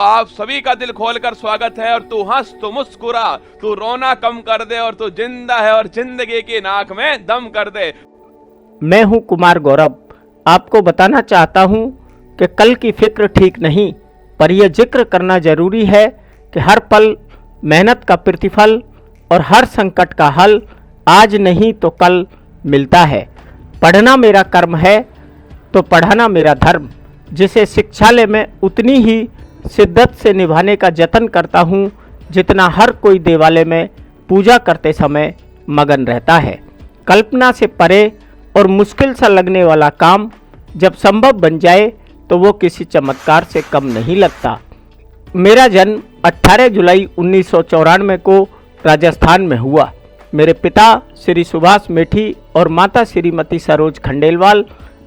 आप सभी का दिल खोलकर स्वागत है। और तू हंस, तू मुस्कुरा, तू रोना कम कर दे, और तू जिंदा है और जिंदगी की नाक में दम कर दे। मैं हूं कुमार गौरव। आपको बताना चाहता हूं कि कल की फिक्र ठीक नहीं, पर यह जिक्र करना जरूरी है कि हर पल मेहनत का प्रतिफल और हर संकट का हल आज नहीं तो कल मिलता है। पढ़ना मेरा कर्म है तो पढ़ाना मेरा धर्म, जिसे शिक्षालय में उतनी ही शिद्दत से निभाने का जतन करता हूँ जितना हर कोई देवालय में पूजा करते समय मगन रहता है। कल्पना से परे और मुश्किल सा लगने वाला काम जब संभव बन जाए तो वो किसी चमत्कार से कम नहीं लगता। मेरा जन्म 18 जुलाई 1994 को राजस्थान में हुआ। मेरे पिता श्री सुभाष मेठी और माता श्रीमती सरोज खंडेलवाल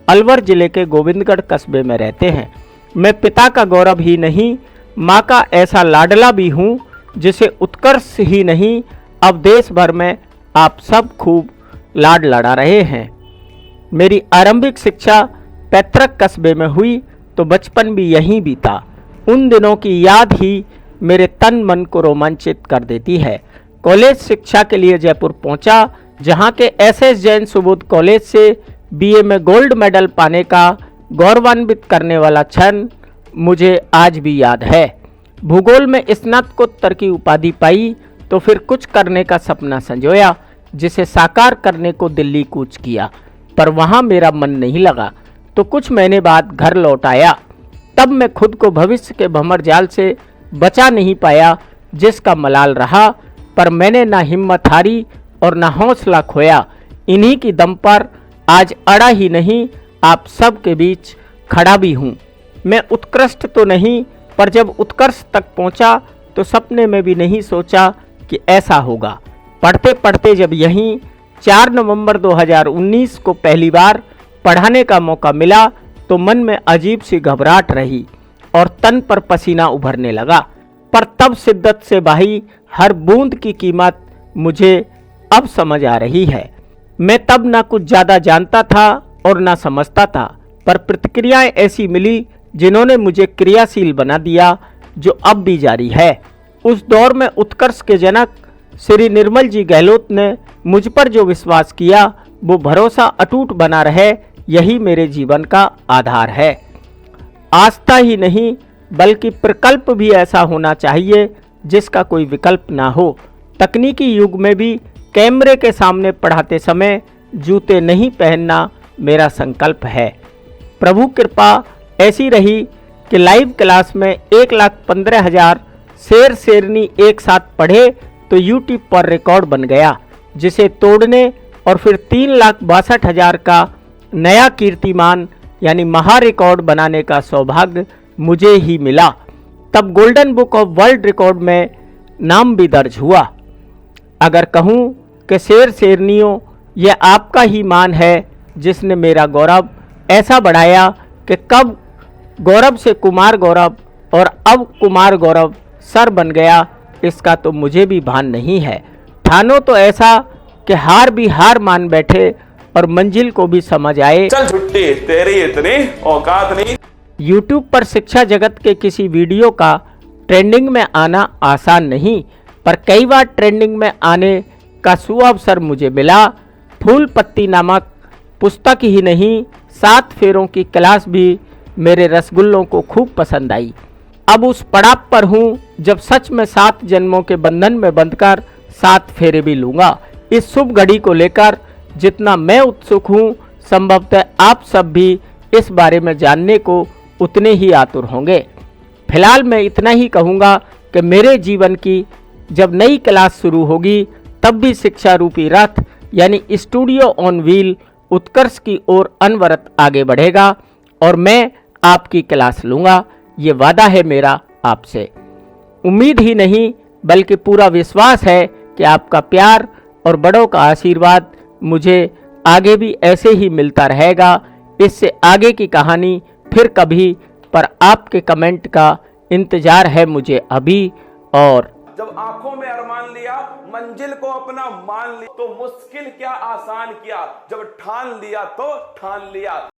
अलवर जिले के गोविंदगढ़ कस्बे में रहते हैं। मैं पिता का गौरव ही नहीं, माँ का ऐसा लाडला भी हूँ जिसे उत्कर्ष ही नहीं अब देश भर में आप सब खूब लाड लड़ा रहे हैं। मेरी आरंभिक शिक्षा पैतृक कस्बे में हुई तो बचपन भी यहीं बीता। उन दिनों की याद ही मेरे तन मन को रोमांचित कर देती है। कॉलेज शिक्षा के लिए जयपुर पहुंचा, जहां के एसएस जैन सुबोध कॉलेज से बीए में गोल्ड मेडल पाने का गौरवान्वित करने वाला क्षण मुझे आज भी याद है। भूगोल में स्नातकोत्तर की उपाधि पाई तो फिर कुछ करने का सपना संजोया, जिसे साकार करने को दिल्ली कूच किया, पर वहां मेरा मन नहीं लगा तो कुछ महीने बाद घर लौट आया। तब मैं खुद को भविष्य के भंवर जाल से बचा नहीं पाया जिसका मलाल रहा, पर मैंने ना हिम्मत हारी और ना हौसला खोया। इन्हीं की दम पर आज अड़ा ही नहीं, आप सब के बीच खड़ा भी हूँ। मैं उत्कृष्ट तो नहीं, पर जब उत्कर्ष तक पहुँचा तो सपने में भी नहीं सोचा कि ऐसा होगा। पढ़ते पढ़ते जब यहीं 4 नवंबर 2019 को पहली बार पढ़ाने का मौका मिला तो मन में अजीब सी घबराहट रही और तन पर पसीना उभरने लगा, पर तब शिद्दत से बही हर बूंद की कीमत मुझे अब समझ आ रही है। मैं तब ना कुछ ज़्यादा जानता था और ना समझता था, पर प्रतिक्रियाएं ऐसी मिली जिन्होंने मुझे क्रियाशील बना दिया, जो अब भी जारी है। उस दौर में उत्कर्ष के जनक श्री निर्मल जी गहलोत ने मुझ पर जो विश्वास किया वो भरोसा अटूट बना रहे, यही मेरे जीवन का आधार है। आस्था ही नहीं बल्कि प्रकल्प भी ऐसा होना चाहिए जिसका कोई विकल्प ना हो। तकनीकी युग में भी कैमरे के सामने पढ़ाते समय जूते नहीं पहनना मेरा संकल्प है। प्रभु कृपा ऐसी रही कि लाइव क्लास में 1,15,000 शेर शेरनी एक साथ पढ़े तो यूट्यूब पर रिकॉर्ड बन गया, जिसे तोड़ने और फिर 3,62,000 का नया कीर्तिमान यानी महा रिकॉर्ड बनाने का सौभाग्य मुझे ही मिला। तब golden book of world record में नाम भी दर्ज हुआ। अगर कहूँ कि शेर शेरनियों यह आपका ही मान है जिसने मेरा गौरव ऐसा बढ़ाया कि कब गौरव से कुमार गौरव और अब कुमार गौरव सर बन गया, इसका तो मुझे भी भान नहीं है। ठानो तो ऐसा कि हार भी हार मान बैठे और मंजिल को भी समझ आए। चल छुट्टी, तेरी इतनी औकात नहीं। यूट्यूब पर शिक्षा जगत के किसी वीडियो का ट्रेंडिंग में आना आसान नहीं, पर कई बार ट्रेंडिंग में आने का सुअवसर मुझे मिला। फूल पत्ती नामक पुस्तक ही नहीं, 7 फेरों की क्लास भी मेरे रसगुल्लों को खूब पसंद आई। अब उस पड़ाव पर हूँ जब सच में 7 जन्मों के बंधन में बंधकर 7 फेरे भी लूँगा। इस शुभ घड़ी को लेकर जितना मैं उत्सुक हूँ, संभवतः आप सब भी इस बारे में जानने को उतने ही आतुर होंगे। फिलहाल मैं इतना ही कहूँगा कि मेरे जीवन की जब नई क्लास शुरू होगी तब भी शिक्षा रूपी रथ यानी स्टूडियो ऑन व्हील उत्कर्ष की ओर अनवरत आगे बढ़ेगा और मैं आपकी क्लास लूँगा। ये वादा है मेरा आपसे। उम्मीद ही नहीं बल्कि पूरा विश्वास है कि आपका प्यार और बड़ों का आशीर्वाद मुझे आगे भी ऐसे ही मिलता रहेगा। इससे आगे की कहानी फिर कभी, पर आपके कमेंट का इंतजार है मुझे अभी। और जब आंखों में अरमान लिया, मंजिल को अपना मान लिया, तो मुश्किल क्या आसान किया, जब ठान लिया तो ठान लिया।